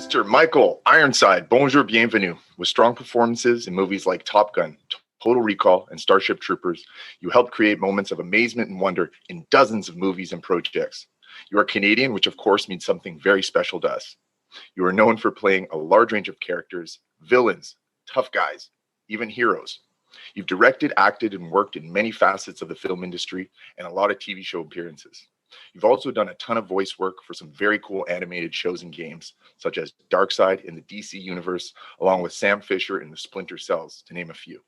Mr. Michael Ironside, bonjour, bienvenue. With strong performances in movies like Top Gun, Total Recall, and Starship Troopers, you helped create moments of amazement and wonder in dozens of movies and projects. You are Canadian, which of course means something very special to us. You are known for playing a large range of characters, villains, tough guys, even heroes. You've directed, acted, and worked in many facets of the film industry and a lot of TV show appearances. You've also done a ton of voice work for some very cool animated shows and games, such as Darkseid in the DC universe, along with Sam Fisher in the Splinter Cells, to name a few.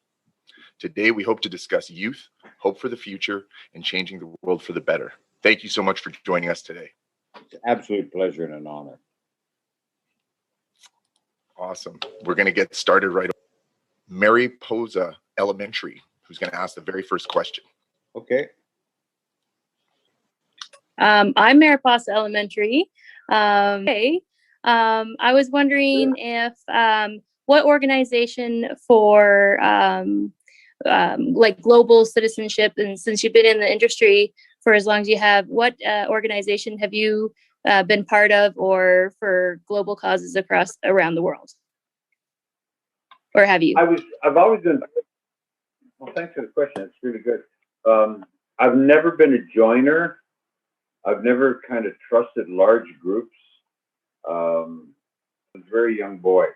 Today, we hope to discuss youth, hope for the future, and changing the world for the better. Thank you so much for joining us today. It's an absolute pleasure and an honor. Awesome. We're going to get started right away. Mariposa Elementary, who's going to ask the very first question. Okay. I'm Mariposa Elementary. I was wondering if what organization for like global citizenship, and since you've been in the industry for as long as you have, what organization have you been part of, or for global causes around the world? Or have you? I've always been. Well, thanks for the question. It's really good. I've never been a joiner. I've never kind of trusted large groups. I was a very young boy.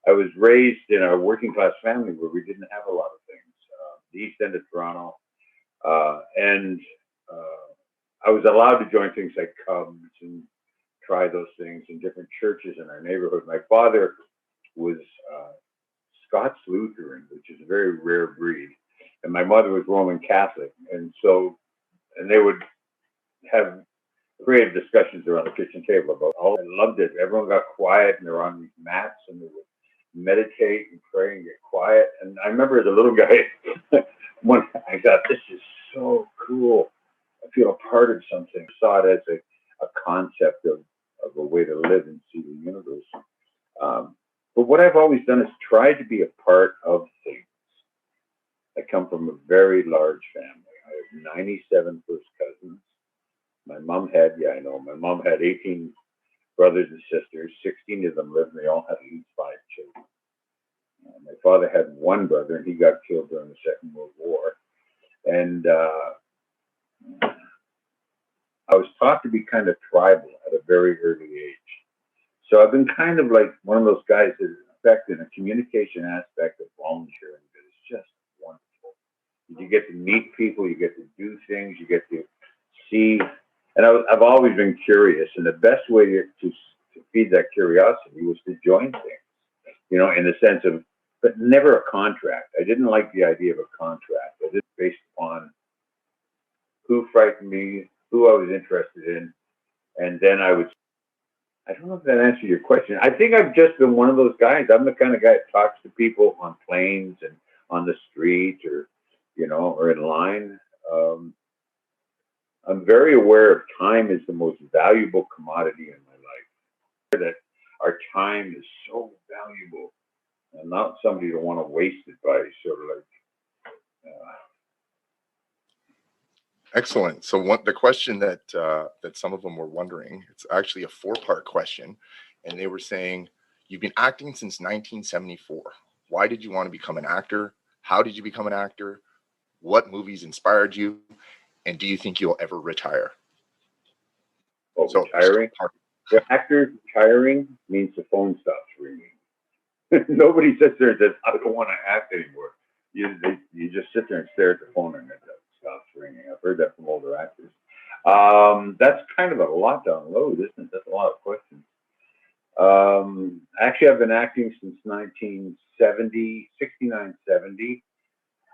I was raised in a working class family where we didn't have a lot of things. The East End of Toronto, and I was allowed to join things like Cubs and try those things in different churches in our neighborhood. My father was Scots Lutheran, which is a very rare breed, and my mother was Roman Catholic, and they would have creative discussions around the kitchen table about, I loved it. Everyone got quiet and they're on these mats and they would meditate and pray and get quiet. And I remember as a little guy, when I thought, this is so cool. I feel a part of something. I saw it as a concept of a way to live and see the universe. But what I've always done is try to be a part of things. I come from a very large family. I have 97 first cousins. My mom had 18 brothers and sisters. 16 of them lived, and they all had at least 5 children. My father had one brother, and he got killed during the Second World War. And I was taught to be kind of tribal at a very early age. So I've been kind of like one of those guys that is affected in a communication aspect of volunteering that is just wonderful. You get to meet people, you get to do things, you get to see. And I've always been curious, and the best way to feed that curiosity was to join things, in the sense of, but never a contract. I didn't like the idea of a contract. I did based upon who frightened me, who I was interested in, and then I don't know if that answers your question. I think I've just been one of those guys. I'm the kind of guy that talks to people on planes and on the street or in line. I'm very aware of time is the most valuable commodity in my life. That our time is so valuable, and not somebody to want to waste it by sort of like. Excellent. So the question that some of them were wondering, it's actually a 4-part question, and they were saying, you've been acting since 1974. Why did you want to become an actor? How did you become an actor? What movies inspired you? And do you think you'll ever retire? Well, retiring? The actors retiring means the phone stops ringing. Nobody sits there and says, I don't want to act anymore. You just sit there and stare at the phone and it stops ringing. I've heard that from older actors. That's kind of a lot to unload, isn't it? That's a lot of questions. Actually, I've been acting since 1970, 69, 70.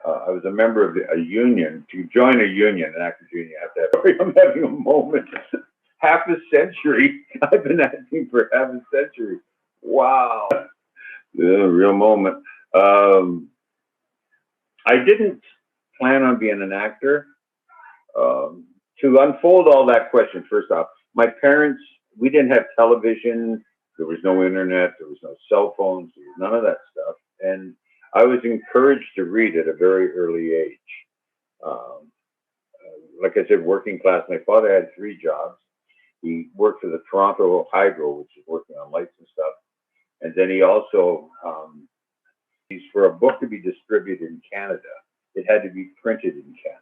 I was a member of a union. To join a union, an actors union, you have to have. I'm having a moment. Half a century. I've been acting for half a century. Wow. Yeah, real moment. I didn't plan on being an actor. To unfold all that question, first off, my parents, we didn't have television. There was no internet. There was no cell phones. There was none of that stuff. And I was encouraged to read at a very early age. Like I said, working class. My father had 3 jobs. He worked for the Toronto Hydro, which is working on lights and stuff. And then he also, he's for a book to be distributed in Canada. It had to be printed in Canada.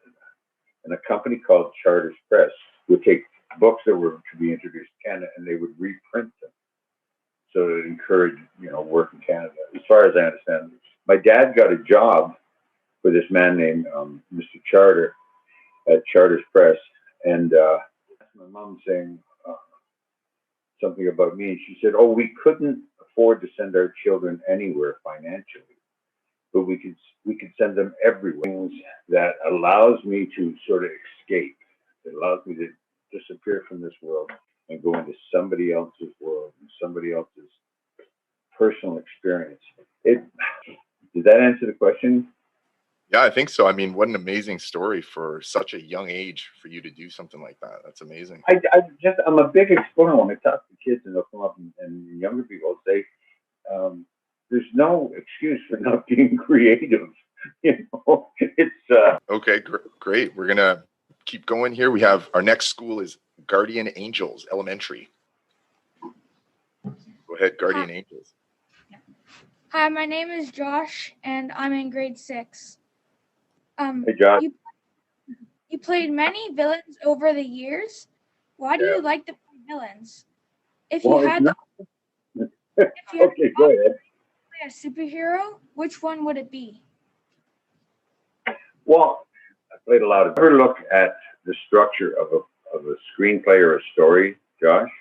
And a company called Charters Press would take books that were to be introduced to Canada and they would reprint them. So it encouraged, work in Canada, as far as I understand. My dad got a job with this man named Mr. Charter at Charters Press. And my mom saying something about me. And she said, oh, we couldn't afford to send our children anywhere financially, but we could send them everywhere. That allows me to sort of escape. It allows me to disappear from this world and go into somebody else's world and somebody else's personal experience. Did that answer the question? Yeah, I think so. I mean, what an amazing story for such a young age for you to do something like that. That's amazing. I'm a big explorer. When I talk to kids and they'll come up and younger people say, there's no excuse for not being creative. It's okay, great. We're gonna keep going here. We have our next school is Guardian Angels Elementary. Go ahead, Guardian Angels. Hi, my name is Josh, and I'm in grade 6. Hey, Josh. You played many villains over the years. Why do you like to play villains? If you had to okay, go ahead. Play a superhero, which one would it be? Well, I played a lot of. Ever look at the structure of a screenplay or a story, Josh?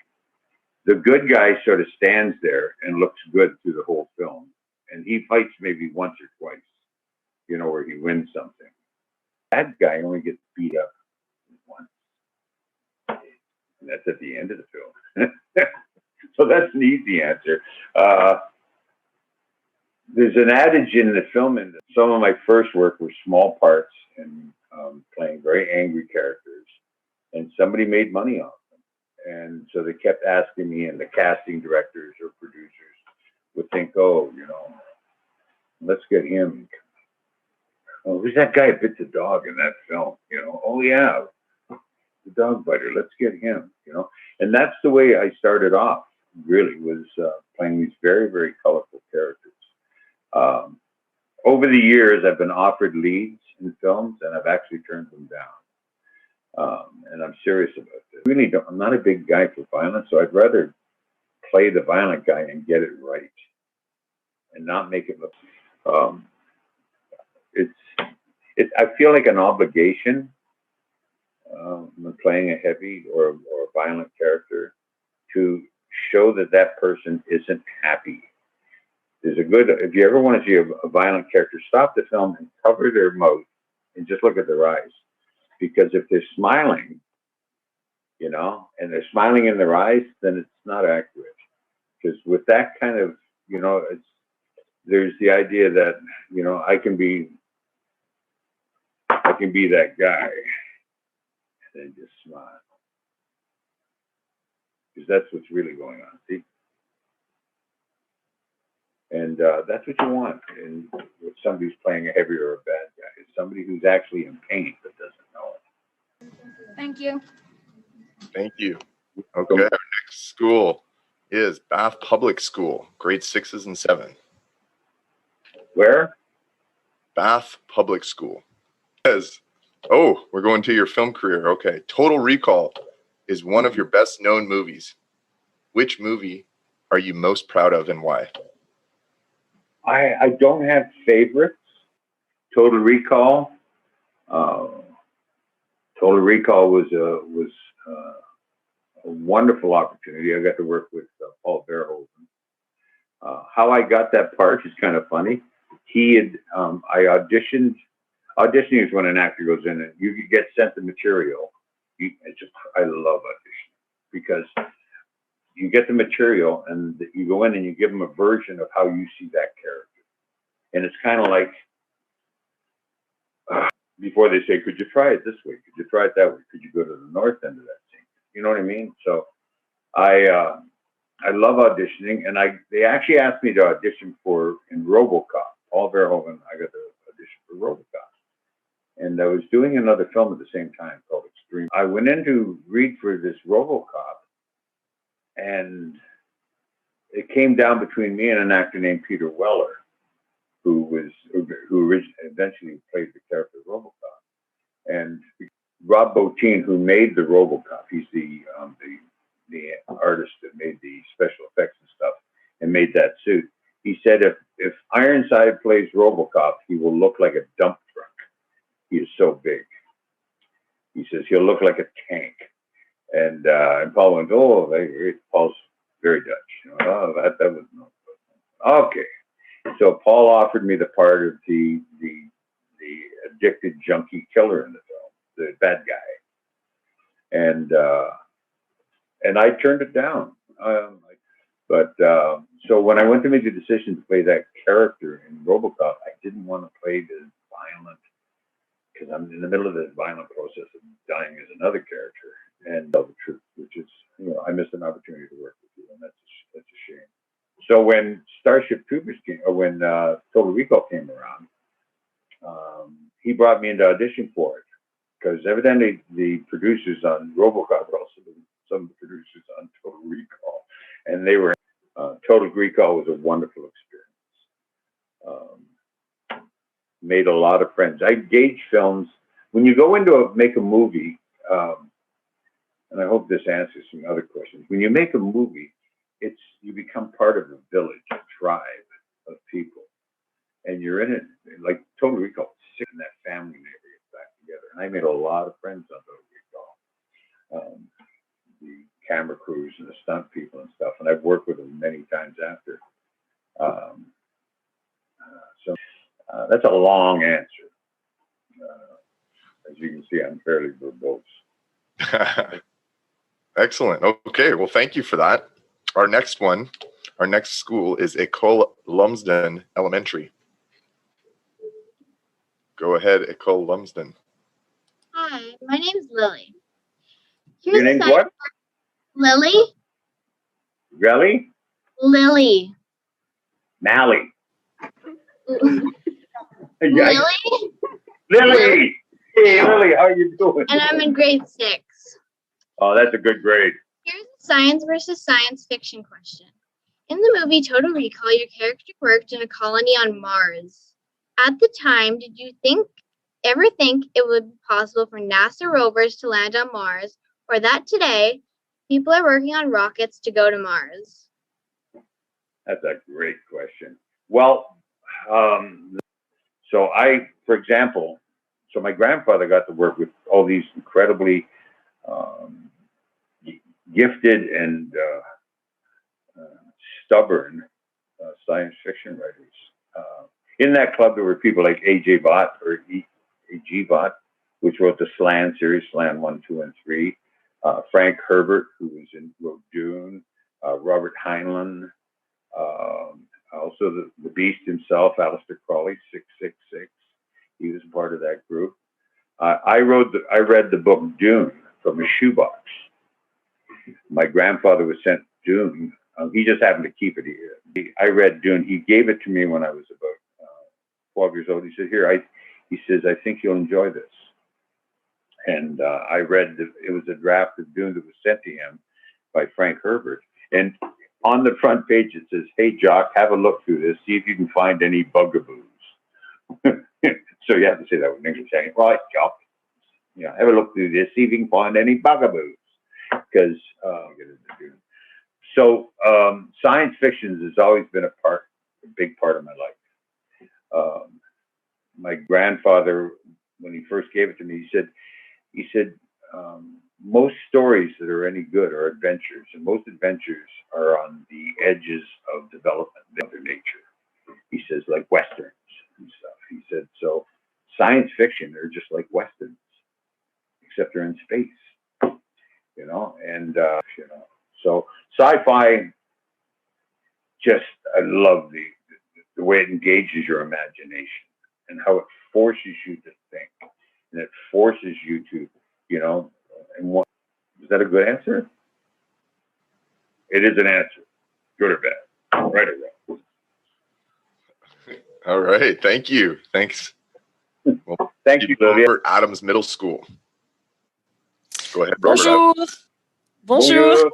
The good guy sort of stands there and looks good through the whole film, and he fights maybe once or twice, where he wins something. That guy only gets beat up once, and that's at the end of the film. So that's an easy answer. There's an adage in the film, and some of my first work were small parts and playing very angry characters, and somebody made money off them. And so they kept asking me, and the casting directors or producers would think, oh, let's get him. Oh, who's that guy that bit the dog in that film? Oh yeah, the dog biter. Let's get him. And that's the way I started off. Really was playing these very, very colorful characters. Over the years, I've been offered leads in films, and I've actually turned them down. And I'm serious about this. Really, I'm not a big guy for violence, so I'd rather play the violent guy and get it right, and not make it look. I feel like an obligation when playing a heavy or a violent character to show that person isn't happy. If you ever want to see a violent character, stop the film and cover their mouth and just look at their eyes. Because if they're smiling, and they're smiling in their eyes, then it's not accurate. Because with that kind of, there's the idea that, I can be that guy and then just smile. Because that's what's really going on, see? And that's what you want. And if somebody's playing a heavy or a bad guy, it's somebody who's actually in pain but doesn't know it. Thank you. Thank you. Okay, our next school is Bath Public School, grade 6s and 7. Where? Bath Public School. Oh, we're going to your film career. Okay. Total Recall is one of your best known movies. Which movie are you most proud of and why? I don't have favorites. Total Recall. Total Recall was a wonderful opportunity. I got to work with Paul Verhoeven. How I got that part is kind of funny. I auditioned. Auditioning is when an actor goes in and you get sent the material. I love auditioning because you get the material and you go in and you give them a version of how you see that character. And it's kind of like before they say, could you try it this way? Could you try it that way? Could you go to the north end of that scene? You know what I mean? So I love auditioning, and they actually asked me to audition in RoboCop. Paul Verhoeven, I got to audition for RoboCop. And I was doing another film at the same time called Extreme. I went in to read for this RoboCop, and it came down between me and an actor named Peter Weller, who eventually played the character RoboCop, and Rob Bottin, who made the RoboCop. He's the artist that made the special effects and stuff and made that suit. He said if Ironside plays RoboCop, he will look like a dump truck. He is so big. He says he'll look like a tank. And Paul went, oh, Paul's very Dutch. You know, oh, that was no. Okay. So Paul offered me the part of the addicted junkie killer in the film, the bad guy, and I turned it down. So when I went to make the decision to play that character in RoboCop, I didn't want to play the violent, because I'm in the middle of this violent process of dying as another character, and tell the truth, which is, you know, I missed an opportunity to work with you, and that's a shame. So when Starship Troopers came, or when Total Recall came around, he brought me into audition for it, because evidently the producers on RoboCop were also some of the producers on Total Recall, and they were. Total Recall was a wonderful experience. Made a lot of friends. I gauge films when you go into make a movie, and I hope this answers some other questions. When you make a movie, you become part of a village, a tribe of people, and you're in it. Like Total Recall, sitting in that family neighborhood back together, and I made a lot of friends on Total Recall. The camera crews and the stunt people and stuff, and I've worked with them many times after. So that's a long answer. As you can see, I'm fairly verbose. Excellent. Okay, well, thank you for that. Our next school is Ecole Lumsden Elementary. Go ahead, Ecole Lumsden. Hi, my name's Lily. Your name's what? Lily? Relly? Lily. Mally. Lily? Lily! Hey, Lily, how are you doing? And I'm in grade 6. Oh, that's a good grade. Here's a science versus science fiction question. In the movie Total Recall, your character worked in a colony on Mars. At the time, did you ever think it would be possible for NASA rovers to land on Mars, or that today, people are working on rockets to go to Mars? That's a great question. Well, for example, my grandfather got to work with all these incredibly gifted and stubborn science fiction writers. In that club, there were people like A.G. Vaught, which wrote the Slan series, Slan 1, 2, and 3. Frank Herbert, who wrote Dune. Robert Heinlein. Also the Beast himself, Aleister Crowley, 666. He was part of that group. I read the book Dune from a shoebox. My grandfather was sent Dune. He just happened to keep it here. I read Dune. He gave it to me when I was about 12 years old. He said, "Here," he says, "I think you'll enjoy this." And I read it was a draft of Dune that was sent to him by Frank Herbert. And on the front page it says, "Hey Jock, have a look through this. See if you can find any bugaboos." So you have to say that with English accent. Right, Jock. Have a look through this. See if you can find any bugaboos. Because science fiction has always been a big part of my life. My grandfather, when he first gave it to me, he said, most stories that are any good are adventures, and most adventures are on the edges of development in their nature. He says, like Westerns and stuff. He said, so science fiction, they're just like Westerns, except they're in space, so sci-fi, I love the way it engages your imagination and how it forces you to think, and it forces you to, is that a good answer? It is an answer. Good or bad? Right or wrong? All right. Thank you. Thanks. Well, thank you, Olivia. Adams Middle School. Go ahead, Robert. Bonjour. Bonjour.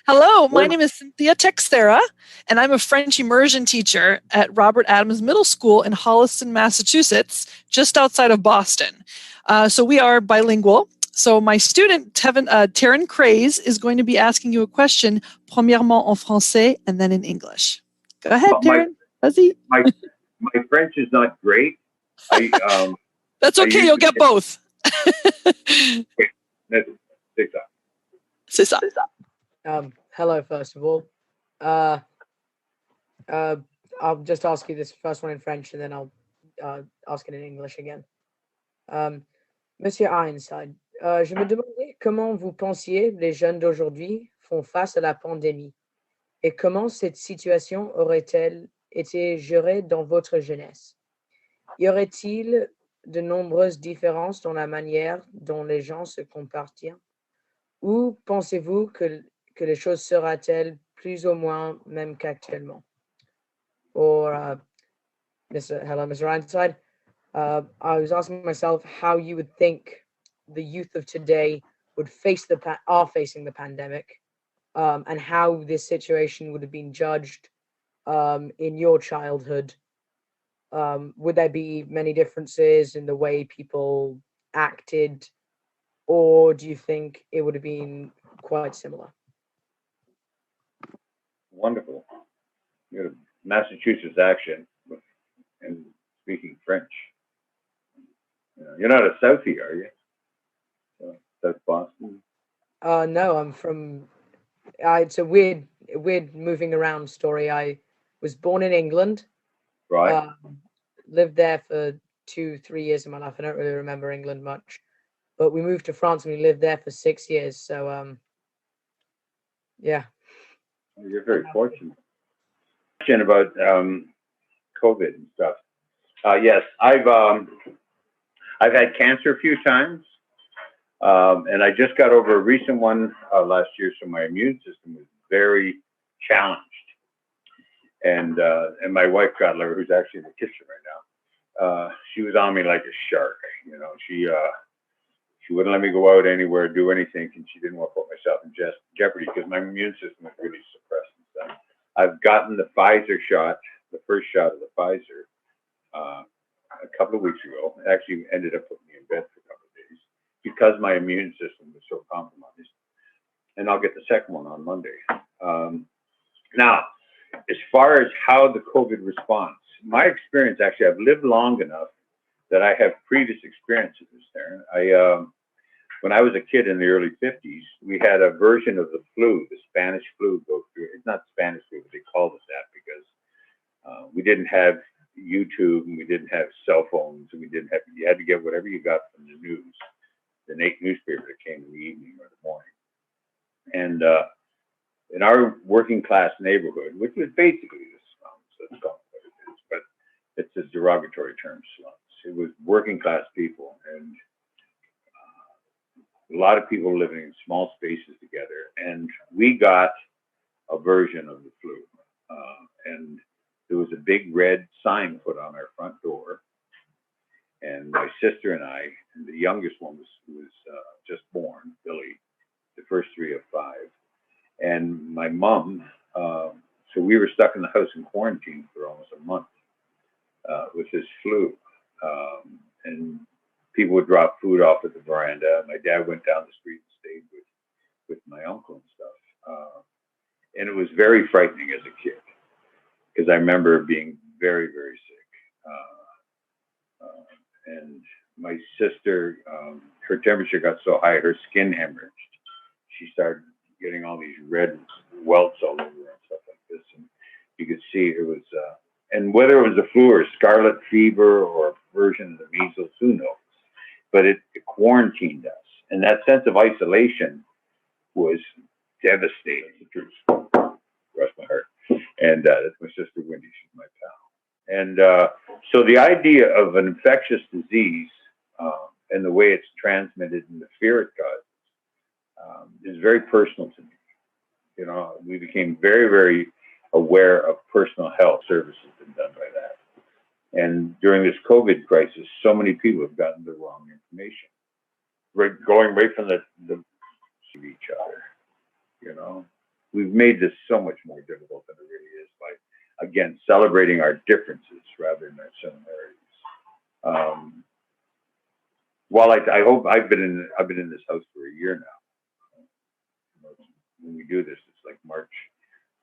Hello, my Bonjour. name is Cynthia Texera, and I'm a French immersion teacher at Robert Adams Middle School in Holliston, Massachusetts, just outside of Boston. So we are bilingual. So my student, Taryn Craze, is going to be asking you a question, premièrement en français and then in English. Go ahead, Well, Taryn. Vas-y. My French is not great. That's I okay, you'll get both. C'est ça. Hello, first of all. I'll just ask you this first one in French and then I'll ask it in English again. Monsieur Ironside, je me demandais comment vous pensiez les jeunes d'aujourd'hui font face à la pandémie et comment cette situation aurait-elle été gérée dans votre jeunesse? Y aurait-il de nombreuses différences dans la manière dont les gens se comportent? Ou pensez-vous que les choses seraient-elles plus ou moins même qu'actuellement? Or, hello, Mr. Ironside. I was asking myself how you would think the youth of today would face are facing the pandemic, and how this situation would have been judged in your childhood. Would there be many differences in the way people acted, or do you think it would have been quite similar? Wonderful. You got a Massachusetts accent and speaking French. You're not a Southie, are you? South Boston? No, I'm from. It's a weird moving around story. I was born in England. Right. Lived there for 2-3 years of my life. I don't really remember England much, but we moved to France and we lived there for 6 years. So, yeah. You're very fortunate. Question about COVID and stuff. Yes, I've had cancer a few times, and I just got over a recent one last year, so my immune system was very challenged. And my wife, God love her, who's actually in the kitchen right now, she was on me like a shark. She wouldn't let me go out anywhere, do anything, and she didn't want to put myself in jeopardy because my immune system was really suppressed and stuff. I've gotten the Pfizer shot, the first shot of the Pfizer, a couple of weeks ago. It actually ended up putting me in bed for a couple of days because my immune system was so compromised. And I'll get the second one on Monday. Now, as far as how the COVID response, my experience, actually, I've lived long enough that I have previous experiences there. When I was a kid in the early 50s, we had a version of the flu, the Spanish flu, go through. It's not Spanish flu, but they called it that because we didn't have YouTube and we didn't have cell phones and you had to get whatever you got from the news, the newspaper that came in the evening or the morning. And in our working class neighborhood, which was basically the slums, that's not what it is, but it's a derogatory term, slums. It was working class people and a lot of people living in small spaces together. And we got a version of the flu. And there was a big red sign put on our front door. And my sister and I, and the youngest one was just born, Billy, the first 3 of 5. And my mom, so we were stuck in the house in quarantine for almost a month with this flu. And people would drop food off at the veranda. My dad went down the street and stayed with my uncle and stuff. And it was very frightening as a kid because I remember being very, very sick. And my sister, her temperature got so high, her skin hemorrhaged. She started getting all these red welts all over her and stuff like this. And you could see it was, and whether it was the flu or scarlet fever or a version of the measles, who knows? But it quarantined us. And that sense of isolation was devastating. Rest my heart. And that's my sister Wendy, she's my pal. And so the idea of an infectious disease and the way it's transmitted and the fear it causes is very personal to me. We became very, very aware of personal health services been done by that. And during this COVID crisis, so many people have gotten the wrong information, going right from the of each other. You know, we've made this so much more difficult than it really is by, again, celebrating our differences rather than our similarities. Well, I hope I've been in this house for a year now. When we do this, it's like March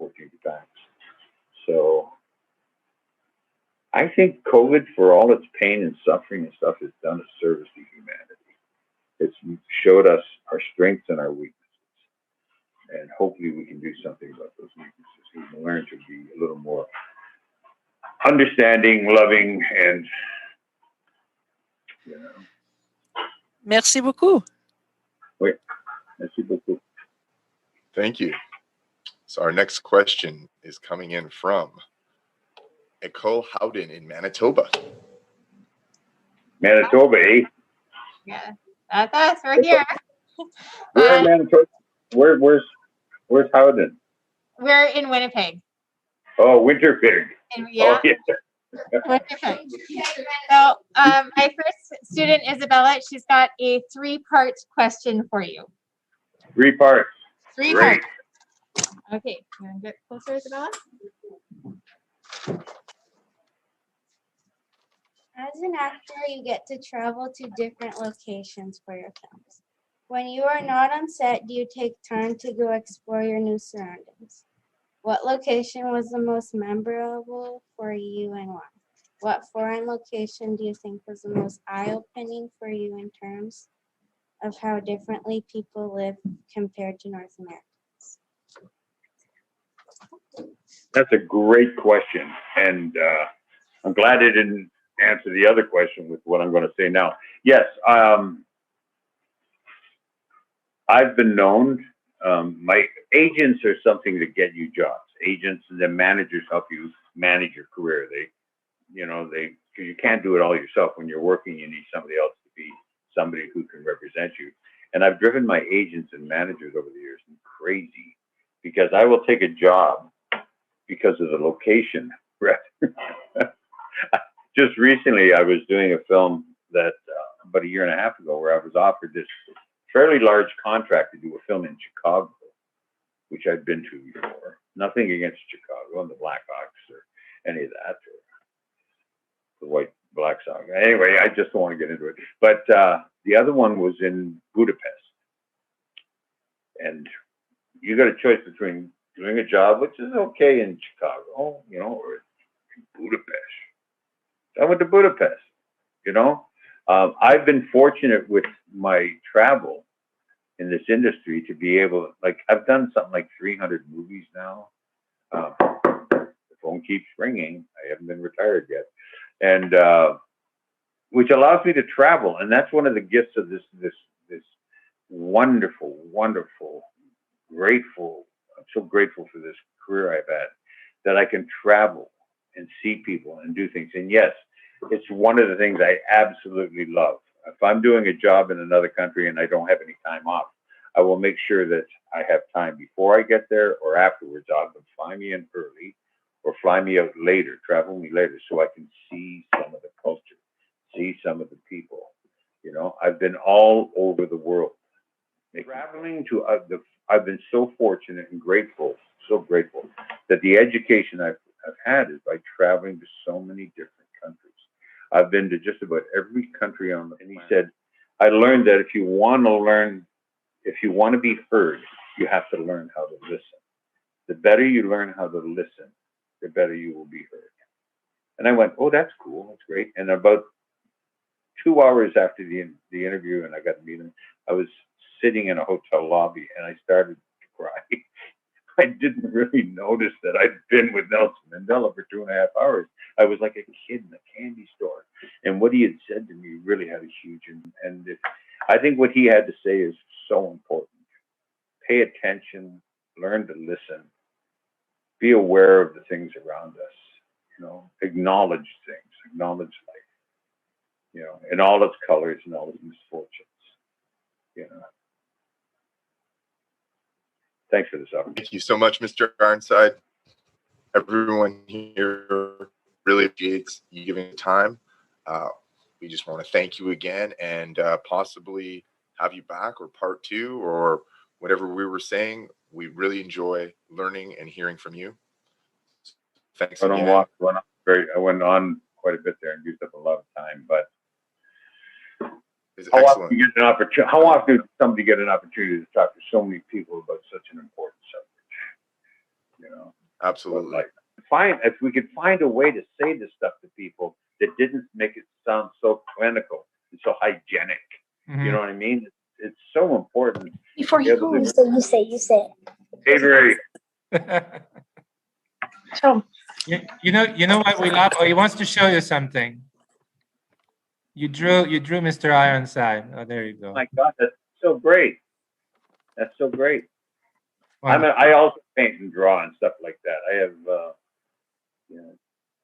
14th back. So I think COVID, for all its pain and suffering and stuff, has done a service to humanity. It's showed us our strengths and our weaknesses. And hopefully we can do something about those weaknesses. We can learn to be a little more understanding, loving, and, you know. Merci beaucoup. Oui, merci beaucoup. Thank you. So our next question is coming in from Ecole Howden in Manitoba. Manitoba, eh? Yeah, that's us. We're here. Where in Manitoba? Where's Howden? We're in Winnipeg. Oh, Winterpeg. Yeah. Oh, yeah. Winnipeg. So my first student, Isabella, she's got a 3-part question for you. 3 parts. 3 Great. parts. Okay, you want to get closer, Isabella? As an actor, you get to travel to different locations for your films. When you are not on set, do you take time to go explore your new surroundings? What location was the most memorable for you and why? What foreign location do you think was the most eye-opening for you in terms of how differently people live compared to North Americans? That's a great question. And I'm glad I didn't answer the other question with what I'm going to say now. Yes, I've been known, my agents are something that get you jobs. Agents and then managers help you manage your career. Because you can't do it all yourself. When you're working, you need somebody else to be somebody who can represent you. And I've driven my agents and managers over the years crazy because I will take a job because of the location. Just recently, I was doing a film that about a year and a half ago where I was offered this fairly large contract to do a film in Chicago, which I'd been to before. Nothing against Chicago and the Blackhawks or any of that, or the White Black Sox. Anyway, I just don't want to get into it. But the other one was in Budapest. And you got a choice between doing a job, which is okay in Chicago, or in Budapest. I went to Budapest, I've been fortunate with my travel in this industry to be able, I've done something like 300 movies now. The phone keeps ringing. I haven't been retired yet. And which allows me to travel. And that's one of the gifts of this wonderful, wonderful, grateful. I'm so grateful for this career I've had, that I can travel and see people and do things. And yes, it's one of the things I absolutely love. If I'm doing a job in another country and I don't have any time off, I will make sure that I have time before I get there or afterwards. I'll fly me in early or fly me out later, travel me later, so I can see some of the culture, see some of the people. I've been all over the world. Traveling to I've been so fortunate and grateful, so grateful that the education I've had is by traveling to so many different countries. I've been to just about every country on the planet. And he said, I learned that if you want to be heard, you have to learn how to listen. The better you learn how to listen, the better you will be heard. And I went, oh, that's cool. That's great. And about 2 hours after the interview and I got to meet him, I was sitting in a hotel lobby and I started to cry. I didn't really notice that I'd been with Nelson Mandela for 2.5 hours. I was like a kid in a candy store. And what he had said to me really had a huge and I think what he had to say is so important. Pay attention, learn to listen, be aware of the things around us, acknowledge things, acknowledge life, in all its colors and all its misfortunes, Thanks for this opportunity. Thank you so much, Mr. Ironside. Everyone here really appreciates you giving time. We just want to thank you again and possibly have you back or part 2 or whatever we were saying, we really enjoy learning and hearing from you. Thanks again. I went on quite a bit there and used up a lot of time, but It's how excellent. often does somebody get an opportunity to talk to so many people about such an important subject? You know, Absolutely. but like, if we could find a way to say this stuff to people that didn't make it sound so clinical and so hygienic. You know what I mean? It's so important. Before you go, you say. Avery, So You know what we love? Oh, he wants to show you something. You drew Mr. Ironside. Oh, there you go. my God, that's so great. That's so great. Wow. I also paint and draw and stuff like that. I have, you know,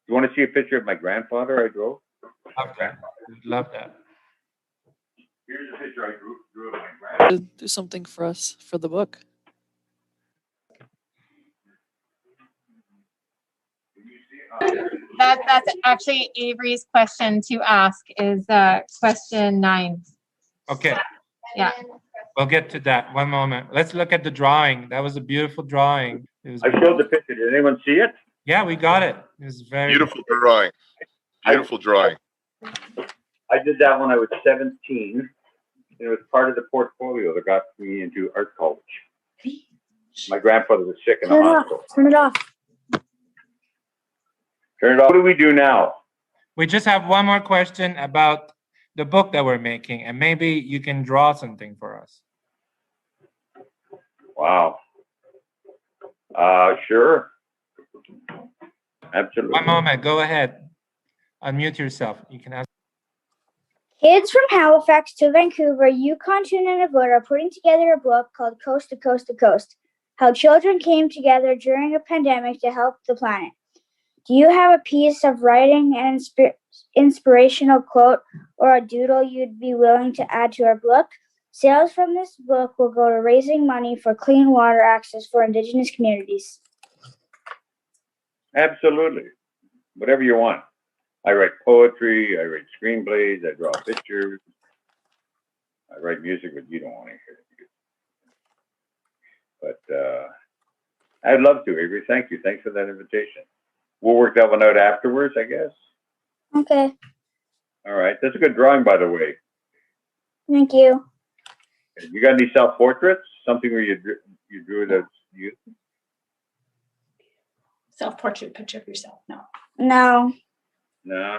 you want to see a picture of my grandfather I drew? Love that. Love that. Here's a picture I drew of my grandfather. Do something for us for the book. That's actually Avery's question to ask is question 9. Okay, Yeah. we'll get to that. One moment. Let's look at the drawing. That was a beautiful drawing. It was I showed the picture. Did anyone see it? Yeah, we got it. It was very Beautiful drawing. Beautiful drawing. I did that when I was 17. It was part of the portfolio that got me into art college. My grandfather was sick in the hospital. Turn it off. Turn it off. What do we do now? We just have one more question about the book that we're making, and maybe you can draw something for us. Wow. Sure. Absolutely. One moment. Go ahead. Unmute yourself. You can ask. Kids from Halifax to Vancouver, Yukon to Nunavut are putting together a book called Coast to Coast to Coast, how children came together during a pandemic to help the planet. Do you have a piece of writing, an inspirational quote, or a doodle you'd be willing to add to our book? Sales from this book will go to raising money for clean water access for Indigenous communities. Absolutely. Whatever you want. I write poetry, I write screenplays, I draw pictures, I write music, but you don't want to hear it. But I'd love to, Avery. Thank you. Thanks for that invitation. We'll work that one out afterwards, I guess. Okay, All right. That's a good drawing, by the way. thank you. You got any self-portraits? Something where you drew that's you? Self-portrait picture of yourself. No. No. Nah.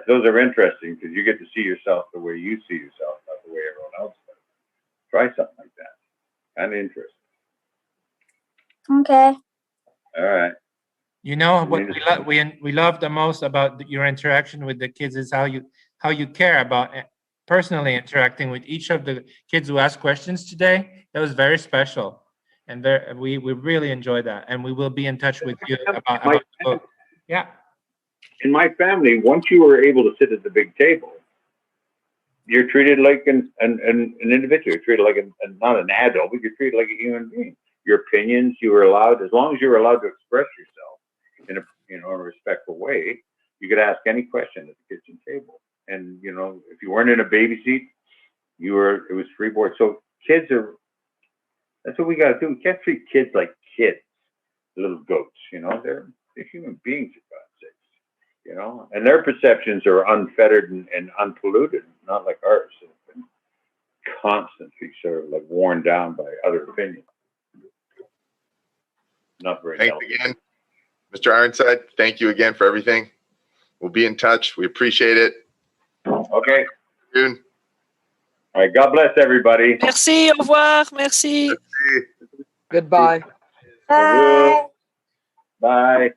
Those are interesting because you get to see yourself the way you see yourself, not the way everyone else does. Try something like that. Kind of interesting. Okay. All right. You know what we love the most about your interaction with the kids is how you care about personally interacting with each of the kids who asked questions today. That was very special, and we really enjoyed that. And we will be in touch with you about the book. Yeah. In my family, once you were able to sit at the big table, you're treated like an individual. You're treated like not an adult, but you're treated like a human being. Your opinions, you were allowed, as long as you were allowed to express yourself in a respectful way, you could ask any question at the kitchen table. And if you weren't in a baby seat, it was free board. So kids that's what we got to do. We can't treat kids like kids, little goats. They're human beings, for God's sakes. And their perceptions are unfettered and unpolluted, not like ours. It's been constantly sort of like worn down by other opinions. Not very Thanks healthy. again, Mr. Ironside. Thank you again for everything. We'll be in touch. We appreciate it. Okay. Soon. All right. God bless everybody. Merci, au revoir, merci. Goodbye. Bye. Bye.